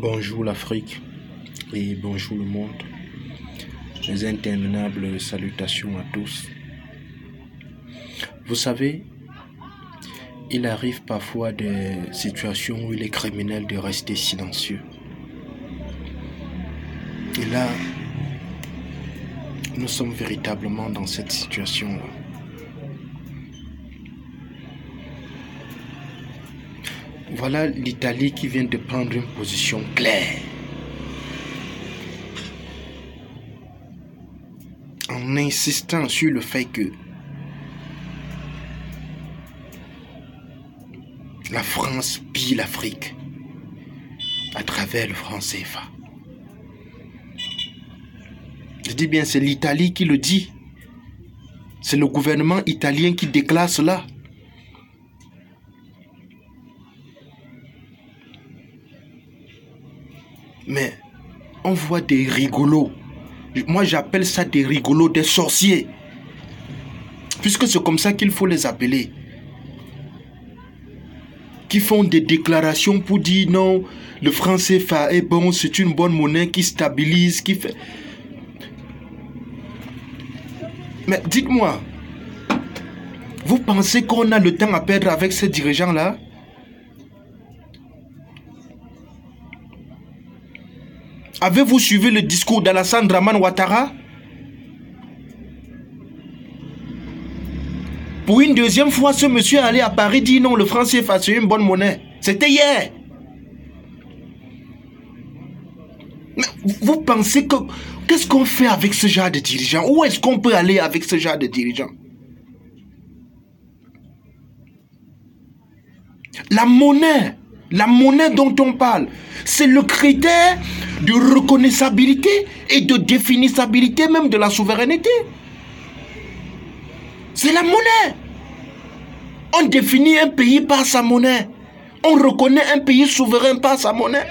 Bonjour l'Afrique et bonjour le monde. Mes interminables salutations à tous. Vous savez, il arrive parfois des situations où il est criminel de rester silencieux. Et là, nous sommes véritablement dans cette situation-là. Voilà l'Italie qui vient de prendre une position claire. En insistant sur le fait que la France pille l'Afrique à travers le franc CFA. Je dis bien, c'est l'Italie qui le dit. C'est le gouvernement italien qui déclare cela. Mais on voit des rigolos. Moi, j'appelle ça des rigolos, des sorciers. Puisque c'est comme ça qu'il faut les appeler. Qui font des déclarations pour dire non, le franc CFA est bon, c'est une bonne monnaie qui stabilise, qui fait... Mais dites-moi, vous pensez qu'on a le temps à perdre avec ces dirigeants-là? Avez-vous suivi le discours d'Alassane Dramane Ouattara? Pour une deuxième fois, ce monsieur est allé à Paris dire non, le franc CFA c'est une bonne monnaie. C'était hier. Mais vous pensez que... Qu'est-ce qu'on fait avec ce genre de dirigeants? Où est-ce qu'on peut aller avec ce genre de dirigeants? La monnaie dont on parle, c'est le critère de reconnaissabilité et de définissabilité même de la souveraineté. C'est la monnaie. On définit un pays par sa monnaie. On reconnaît un pays souverain par sa monnaie.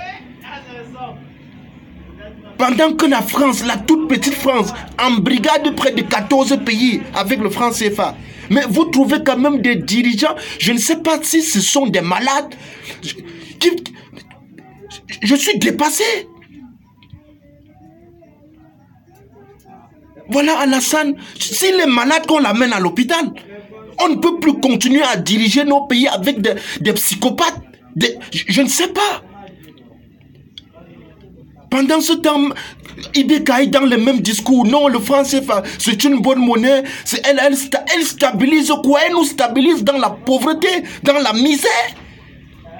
Pendant que la France, la toute petite France, embrigade près de 14 pays avec le franc CFA. Mais vous trouvez quand même des dirigeants, je ne sais pas si ce sont des malades. Je suis dépassé. Voilà Alassane, s'il est malade qu'on l'amène à l'hôpital. On ne peut plus continuer à diriger nos pays avec des psychopathes. Je ne sais pas. Pendant ce temps, Ibeka est dans le même discours. Non, le franc CFA, c'est une bonne monnaie. Elle stabilise quoi? Elle nous stabilise dans la pauvreté, dans la misère.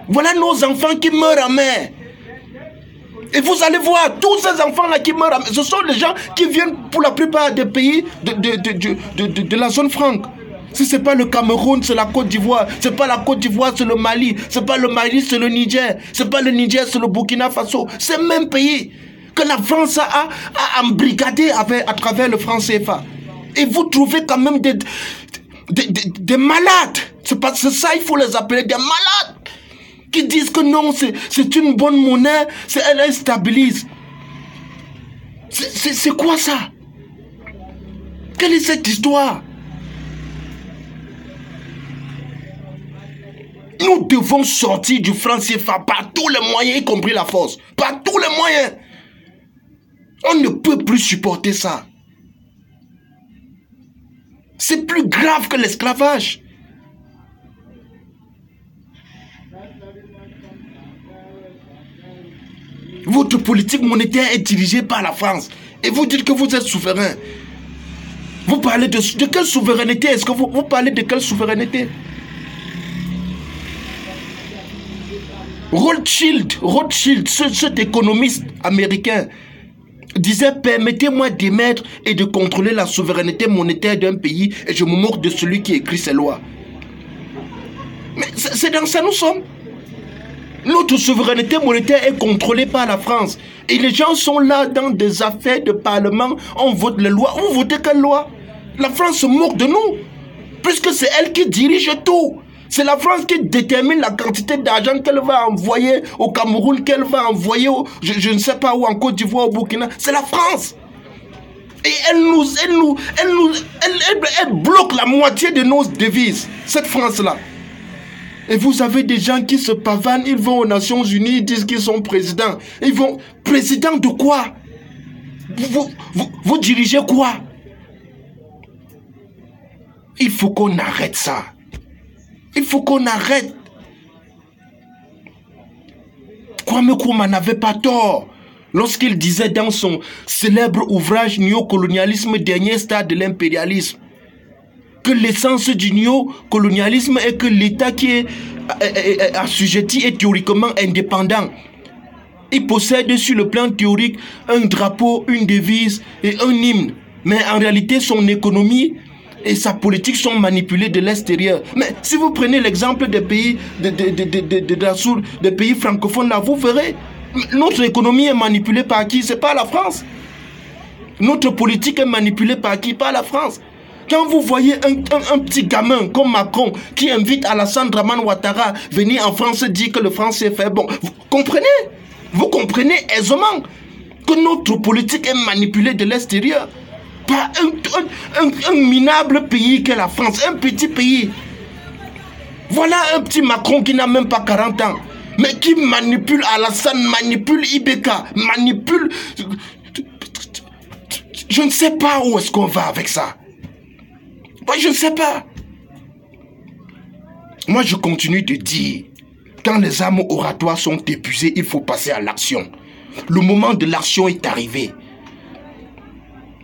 Voilà nos enfants qui meurent en mer. Et vous allez voir, tous ces enfants-là qui meurent en mer, ce sont les gens qui viennent pour la plupart des pays de la zone franque. Si ce n'est pas le Cameroun, c'est la Côte d'Ivoire. Ce n'est pas la Côte d'Ivoire, c'est le Mali. Ce n'est pas le Mali, c'est le Niger. Ce n'est pas le Niger, c'est le Burkina Faso. C'est le même pays que la France a embrigadé à travers le franc CFA. Et vous trouvez quand même des malades. C'est ça, il faut les appeler des malades. Qui disent que non, c'est une bonne monnaie, elle stabilise. C'est quoi ça? Quelle est cette histoire? Nous devons sortir du franc CFA par tous les moyens, y compris la force. Par tous les moyens. On ne peut plus supporter ça. C'est plus grave que l'esclavage. Votre politique monétaire est dirigée par la France. Et vous dites que vous êtes souverain. Vous parlez de quelle souveraineté? Est-ce que vous parlez de quelle souveraineté? Rothschild, cet économiste américain, disait: permettez-moi d'émettre et de contrôler la souveraineté monétaire d'un pays et je me moque de celui qui écrit ces lois. Mais c'est dans ça nous sommes. Notre souveraineté monétaire est contrôlée par la France. Et les gens sont là dans des affaires de parlement, on vote les lois. Vous votez quelle loi? La France se moque de nous, puisque c'est elle qui dirige tout. C'est la France qui détermine la quantité d'argent qu'elle va envoyer au Cameroun, qu'elle va envoyer je ne sais pas où, en Côte d'Ivoire, au Burkina. C'est la France. Et elle bloque la moitié de nos devises, cette France-là. Et vous avez des gens qui se pavanent, ils vont aux Nations Unies, ils disent qu'ils sont présidents. Ils vont... Président de quoi? Vous dirigez quoi? Il faut qu'on arrête ça. Il faut qu'on arrête. Kwame Nkrumah n'avait pas tort lorsqu'il disait dans son célèbre ouvrage Néocolonialisme, dernier stade de l'impérialisme, que l'essence du néocolonialisme est que l'État qui est assujetti est théoriquement indépendant. Il possède sur le plan théorique un drapeau, une devise et un hymne. Mais en réalité, son économie et sa politique sont manipulés de l'extérieur. Mais si vous prenez l'exemple des pays des pays francophones, là, vous verrez, notre économie est manipulée par qui? C'est pas la France. Notre politique est manipulée par qui? Pas la France. Quand vous voyez un petit gamin comme Macron qui invite Alassane Dramane Ouattara venir en France dire que le français fait bon, vous comprenez aisément que notre politique est manipulée de l'extérieur. Pas un minable pays qu'est la France, un petit pays. Voilà un petit Macron qui n'a même pas 40 ans, mais qui manipule Alassane, manipule Ibeka, manipule... Je ne sais pas où est-ce qu'on va avec ça. Moi, je ne sais pas. Moi, je continue de dire, quand les armes oratoires sont épuisées, il faut passer à l'action. Le moment de l'action est arrivé.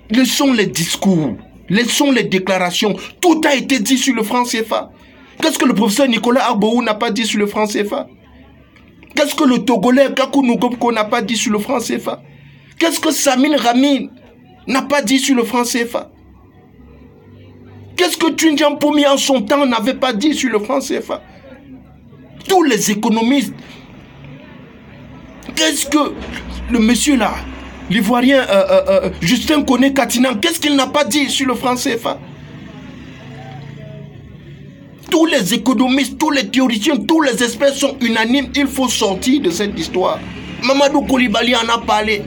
Laissons les discours, laissons les déclarations. Tout a été dit sur le franc CFA. Qu'est-ce que le professeur Nicolas Arboou n'a pas dit sur le franc CFA? Qu'est-ce que le Togolais Kakou Ngobko n'a pas dit sur le franc CFA? Qu'est-ce que Samine Ramin n'a pas dit sur le franc CFA? Qu'est-ce que Tundian Pomi en son temps n'avait pas dit sur le franc CFA? Tous les économistes. Qu'est-ce que le monsieur là, l'Ivoirien Justin Koné Katinan, qu'est-ce qu'il n'a pas dit sur le franc CFA? Tous les économistes, tous les théoriciens, tous les experts sont unanimes. Il faut sortir de cette histoire. Mamadou Koulibaly en a parlé.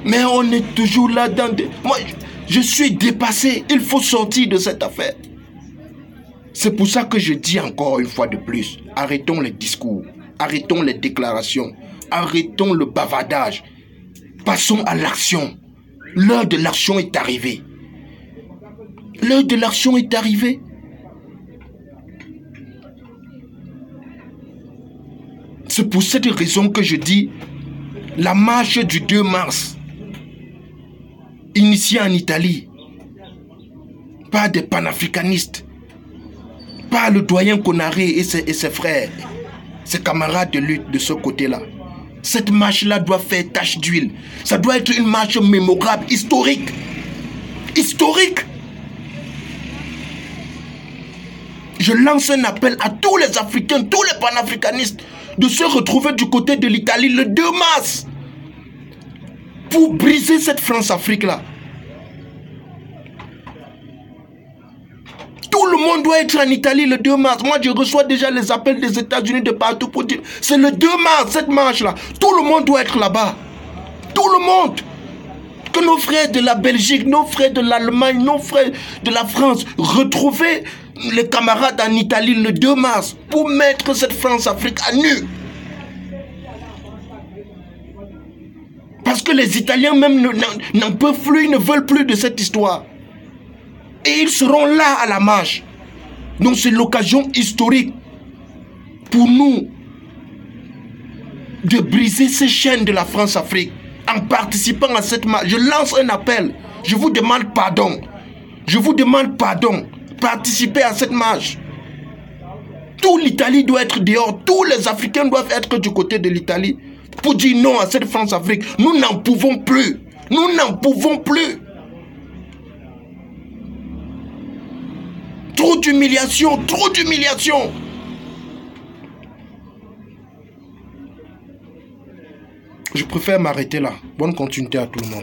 Mais on est toujours là dans des... Moi, je suis dépassé. Il faut sortir de cette affaire. C'est pour ça que je dis encore une fois de plus, arrêtons les discours, arrêtons les déclarations, arrêtons le bavardage. Passons à l'action. L'heure de l'action est arrivée. L'heure de l'action est arrivée. C'est pour cette raison que je dis, la marche du 2 mars, initiée en Italie, par des panafricanistes, par le doyen Konaré et ses frères, ses camarades de lutte de ce côté-là. Cette marche-là doit faire tache d'huile. Ça doit être une marche mémorable, historique. Historique. Je lance un appel à tous les Africains, tous les panafricanistes, de se retrouver du côté de l'Italie le 2 mars pour briser cette France-Afrique-là. Tout le monde doit être en Italie le 2 mars. Moi, je reçois déjà les appels des États-Unis de partout pour dire c'est le 2 mars, cette marche-là. Tout le monde doit être là-bas. Tout le monde. Que nos frères de la Belgique, nos frères de l'Allemagne, nos frères de la France retrouvent les camarades en Italie le 2 mars pour mettre cette France-Afrique à nu. Parce que les Italiens même n'en peuvent plus, ils ne veulent plus de cette histoire. Et ils seront là à la marche. Donc c'est l'occasion historique pour nous de briser ces chaînes de la France-Afrique en participant à cette marche. Je lance un appel. Je vous demande pardon. Je vous demande pardon. Participez à cette marche. Toute l'Italie doit être dehors. Tous les Africains doivent être du côté de l'Italie pour dire non à cette France-Afrique. Nous n'en pouvons plus. Nous n'en pouvons plus. Trop d'humiliation, trop d'humiliation. Je préfère m'arrêter là. Bonne continuité à tout le monde.